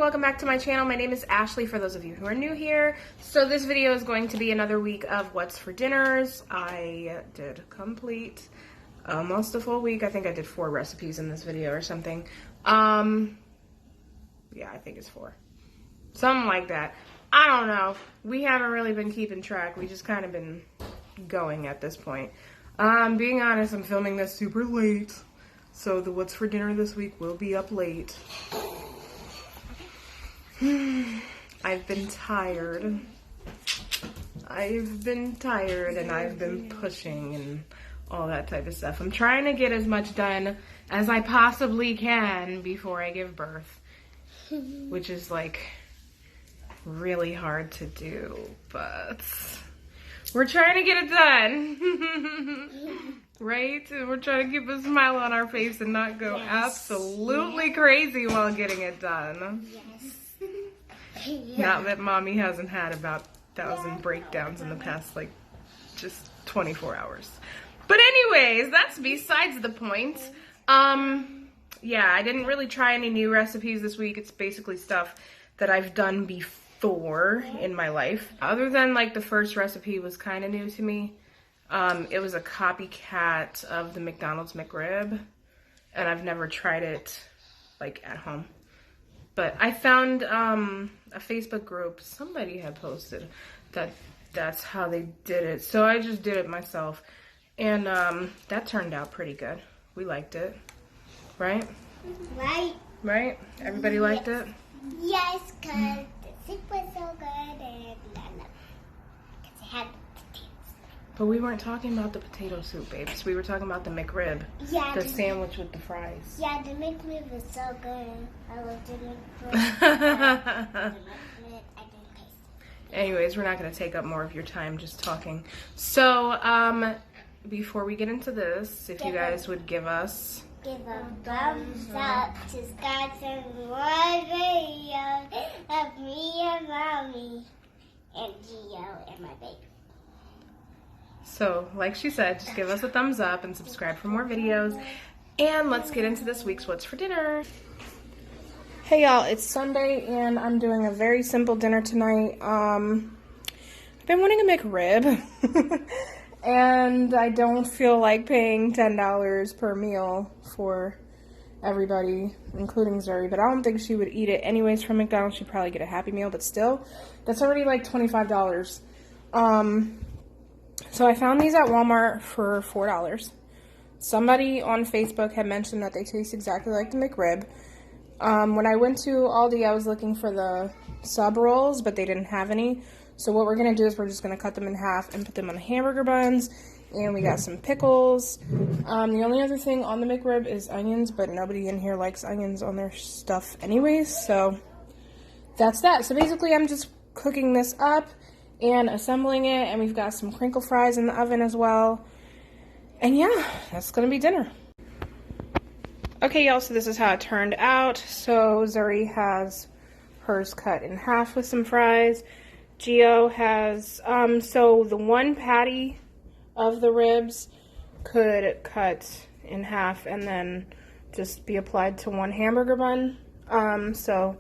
welcome back to my channel. My name is Ashley for those of you who are new here. So this video is going to be another week of what's for dinners. I did complete almost a full week. I think I did 4 recipes in this video or something. Yeah, I think it's 4. Something like that. I don't know. We haven't really been keeping track. We just kind of been going at this point. Being honest, I'm filming this super late. So the what's for dinner this week will be up late. I've been tired. And I've been pushing and all that type of stuff. I'm trying to get as much done as I possibly can before I give birth, which is like really hard to do, but we're trying to get it done. Right? We're trying to keep a smile on our face and not go absolutely crazy while getting it done. Yes. Not that mommy hasn't had about 1,000 breakdowns in the past, like, just 24 hours. But anyways, that's besides the point. Yeah, I didn't really try any new recipes this week. It's basically stuff that I've done before in my life. Other than, like, the first recipe was kind of new to me. It was a copycat of the McDonald's McRib, and I've never tried it, like, at home. But I found a Facebook group, somebody had posted that that's how they did it. So I just did it myself, and that turned out pretty good. We liked it, right? Right. Right? Everybody liked it? Yes, because the soup was so good and I loved it. Because it had potatoes. But we weren't talking about the potato soup, babes. We were talking about the McRib. Yeah. The sandwich with the fries. Yeah, the McRib was so good. I love the McRib. I didn't taste it. Anyways, we're not going to take up more of your time just talking. So, before we get into this, if you guys would give us... Give a thumbs up, subscribe to more videos of me and mommy and Gio and my baby. So, like she said, just give us a thumbs up and subscribe for more videos. And let's get into this week's What's for Dinner. Hey y'all, it's Sunday and I'm doing a very simple dinner tonight. I've been wanting a McRib. And I don't feel like paying $10 per meal for everybody, including Zuri. But I don't think she would eat it anyways from McDonald's. She'd probably get a Happy Meal, but still, that's already like $25. So I found these at Walmart for $4. Somebody on Facebook had mentioned that they taste exactly like the McRib. When I went to Aldi, I was looking for the sub rolls, but they didn't have any. So what we're going to do is we're just going to cut them in half and put them on the hamburger buns. And we got some pickles. The only other thing on the McRib is onions, but nobody in here likes onions on their stuff anyways. So that's that. So basically I'm just cooking this up and assembling it. And we've got some crinkle fries in the oven as well. And yeah, that's going to be dinner. Okay, y'all, so this is how it turned out. So Zuri has hers cut in half with some fries. Gio has, so the one patty of the ribs could cut in half and then just be applied to one hamburger bun. So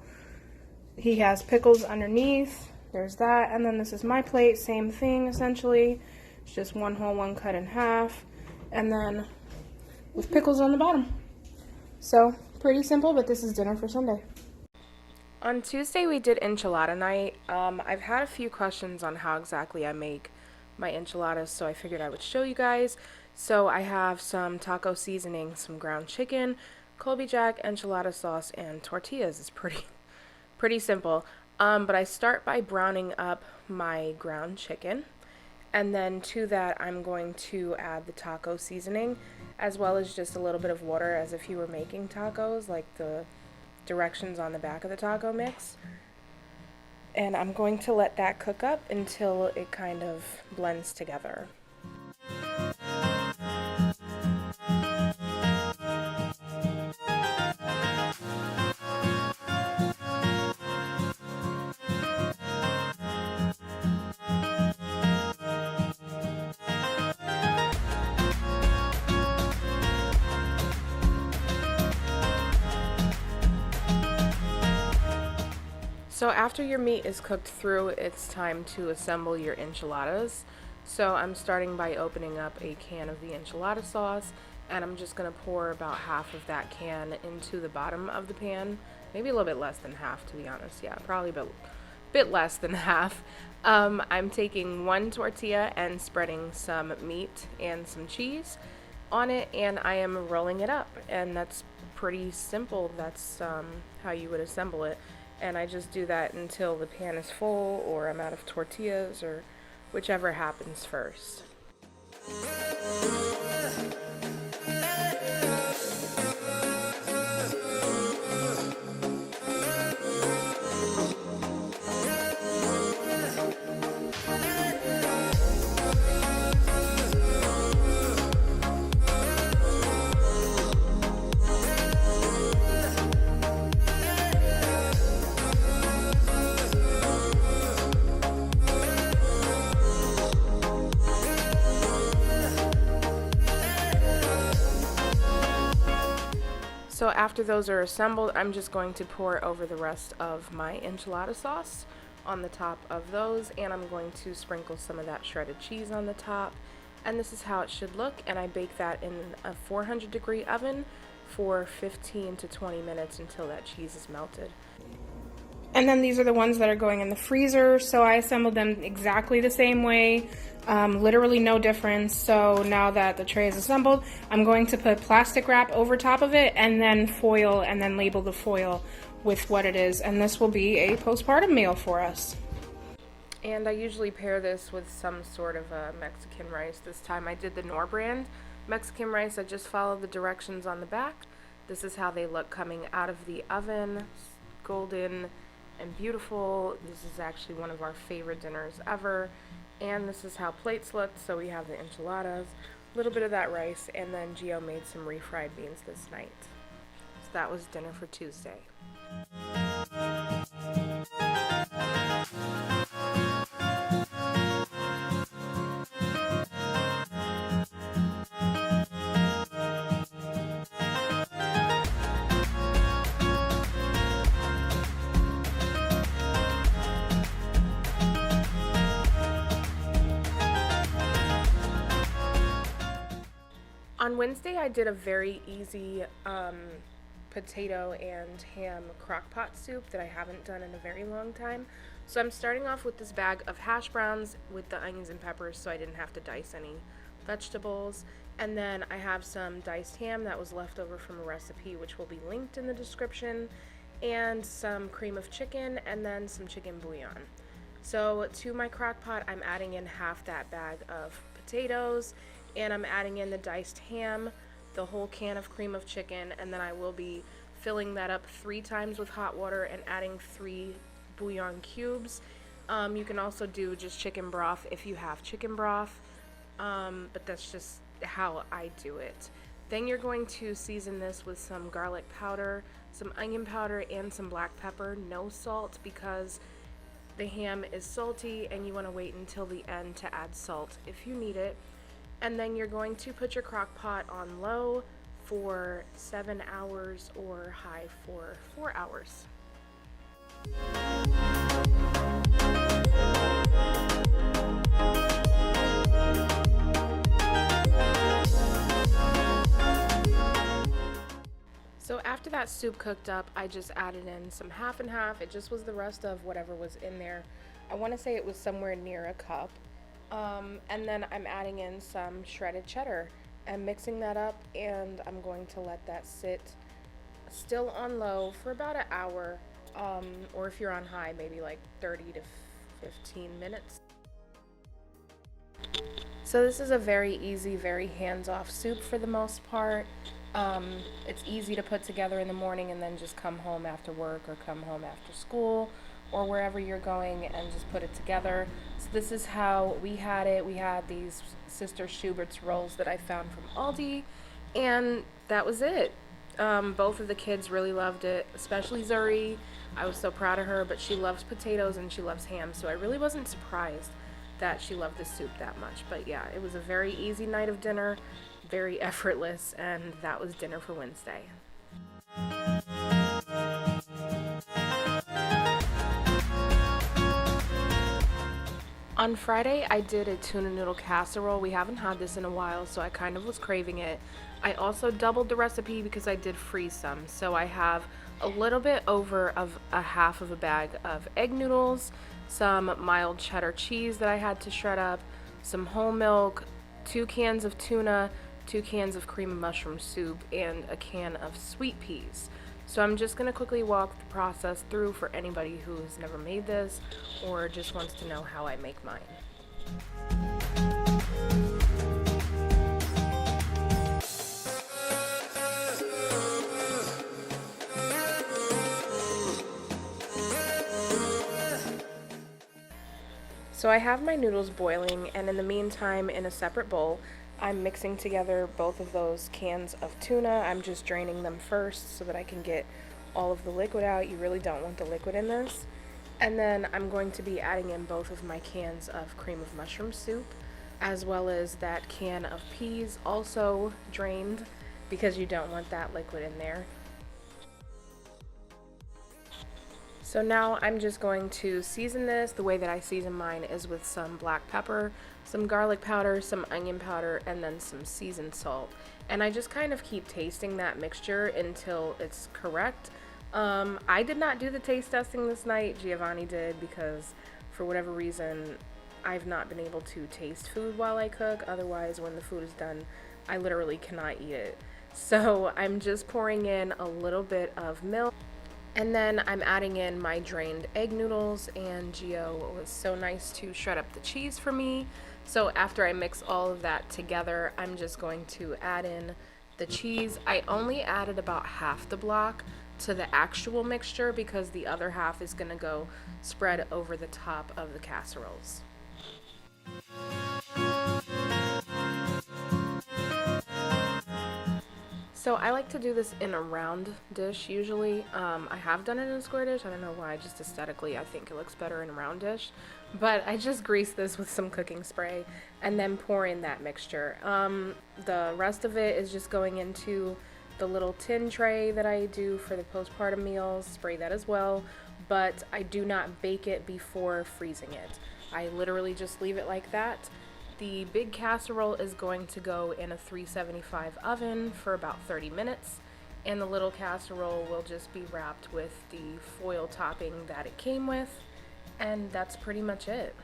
he has pickles underneath. There's that. And then this is my plate. Same thing, essentially. It's just one whole one cut in half. And then with pickles on the bottom. So pretty simple, but this is dinner for Sunday. On Tuesday, we did enchilada night. I've had a few questions on how exactly I make my enchiladas, so I figured I would show you guys. So I have some taco seasoning, some ground chicken, Colby Jack, enchilada sauce, and tortillas. It's pretty simple. But I start by browning up my ground chicken, and then to that, I'm going to add the taco seasoning, as well as just a little bit of water, as if you were making tacos, like the directions on the back of the taco mix. And I'm going to let that cook up until it kind of blends together. So after your meat is cooked through, it's time to assemble your enchiladas. So I'm starting by opening up a can of the enchilada sauce, and I'm just going to pour about half of that can into the bottom of the pan. Maybe a little bit less than half, to be honest. Yeah, probably a bit less than half. I'm taking one tortilla and spreading some meat and some cheese on it, and I am rolling it up, and that's pretty simple. That's how you would assemble it, and I just do that until the pan is full or I'm out of tortillas, or whichever happens first. So after those are assembled, I'm just going to pour over the rest of my enchilada sauce on the top of those, and I'm going to sprinkle some of that shredded cheese on the top. And this is how it should look, and I bake that in a 400-degree oven for 15 to 20 minutes until that cheese is melted. And then these are the ones that are going in the freezer, so I assembled them exactly the same way, literally no difference. So now that the tray is assembled, I'm going to put plastic wrap over top of it and then foil, and then label the foil with what it is, and this will be a postpartum meal for us. And I usually pair this with some sort of a Mexican rice. This time I did the Knorr brand Mexican rice. I just followed the directions on the back. This is how they look coming out of the oven, golden and beautiful. This is actually one of our favorite dinners ever. And this is how plates look. So we have the enchiladas, a little bit of that rice, and then Gio made some refried beans this night. So that was dinner for Tuesday. On Wednesday, I did a very easy potato and ham crock pot soup that I haven't done in a very long time. So I'm starting off with this bag of hash browns with the onions and peppers, so I didn't have to dice any vegetables. And then I have some diced ham that was left over from a recipe, which will be linked in the description, and some cream of chicken, and then some chicken bouillon. So to my crock pot, I'm adding in half that bag of potatoes, and I'm adding in the diced ham, the whole can of cream of chicken, and then I will be filling that up 3 times with hot water and adding 3 bouillon cubes. You can also do just chicken broth if you have chicken broth, but that's just how I do it. Then you're going to season this with some garlic powder, some onion powder, and some black pepper. No salt, because the ham is salty and you want to wait until the end to add salt if you need it. And then you're going to put your crock pot on low for 7 hours or high for 4 hours. So after that soup cooked up, I just added in some half and half. It just was the rest of whatever was in there. I want to say it was somewhere near a cup. And then I'm adding in some shredded cheddar and mixing that up, and I'm going to let that sit still on low for about an hour, or if you're on high, maybe like 30 to 15 minutes. So this is a very easy, very hands-off soup for the most part. It's easy to put together in the morning and then just come home after work or come home after school or wherever you're going and just put it together. So this is how we had it. We had these Sister Schubert's rolls that I found from Aldi, and that was it. Both of the kids really loved it, especially Zuri. I was so proud of her, but she loves potatoes and she loves ham, so I really wasn't surprised that she loved the soup that much. But yeah, it was a very easy night of dinner, very effortless, and that was dinner for Wednesday. On Friday, I did a tuna noodle casserole. We haven't had this in a while, so I kind of was craving it. I also doubled the recipe because I did freeze some. So I have a little bit over of a half of a bag of egg noodles, some mild cheddar cheese that I had to shred up, some whole milk, 2 cans of tuna, 2 cans of cream of mushroom soup, and a can of sweet peas. So I'm just going to quickly walk the process through for anybody who's never made this or just wants to know how I make mine. So I have my noodles boiling, and in the meantime, in a separate bowl, I'm mixing together both of those cans of tuna. I'm just draining them first so that I can get all of the liquid out. You really don't want the liquid in this. And then I'm going to be adding in both of my cans of cream of mushroom soup, as well as that can of peas, also drained, because you don't want that liquid in there. So now I'm just going to season this. The way that I season mine is with some black pepper, some garlic powder, some onion powder, and then some seasoned salt. And I just kind of keep tasting that mixture until it's correct. I did not do the taste testing this night. Giovanni did, because for whatever reason, I've not been able to taste food while I cook. Otherwise, when the food is done, I literally cannot eat it. So I'm just pouring in a little bit of milk. And then I'm adding in my drained egg noodles, and Gio was so nice to shred up the cheese for me. So after I mix all of that together, I'm just going to add in the cheese. I only added about half the block to the actual mixture because the other half is going to go spread over the top of the casseroles. So I like to do this in a round dish usually. I have done it in a square dish. I don't know why, just aesthetically I think it looks better in a round dish. But I just grease this with some cooking spray and then pour in that mixture. The rest of it is just going into the little tin tray that I do for the postpartum meals. Spray that as well, but I do not bake it before freezing it. I literally just leave it like that. The big casserole is going to go in a 375 oven for about 30 minutes, and the little casserole will just be wrapped with the foil topping that it came with, and that's pretty much it.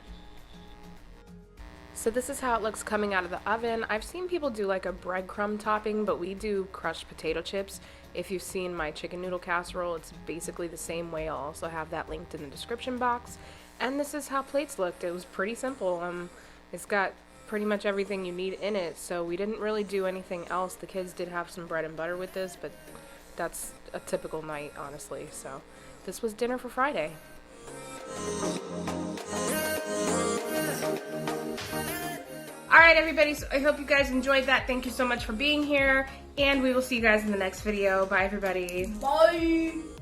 So this is how it looks coming out of the oven. I've seen people do like a breadcrumb topping, but we do crushed potato chips. If you've seen my chicken noodle casserole, it's basically the same way. I'll also have that linked in the description box. And this is how plates looked. It was pretty simple. It's got pretty much everything you need in it, so we didn't really do anything else. The kids did have some bread and butter with this, but that's a typical night, honestly. So this was dinner for Friday. Alright everybody, so I hope you guys enjoyed that. Thank you so much for being here, and we will see you guys in the next video. Bye everybody. Bye.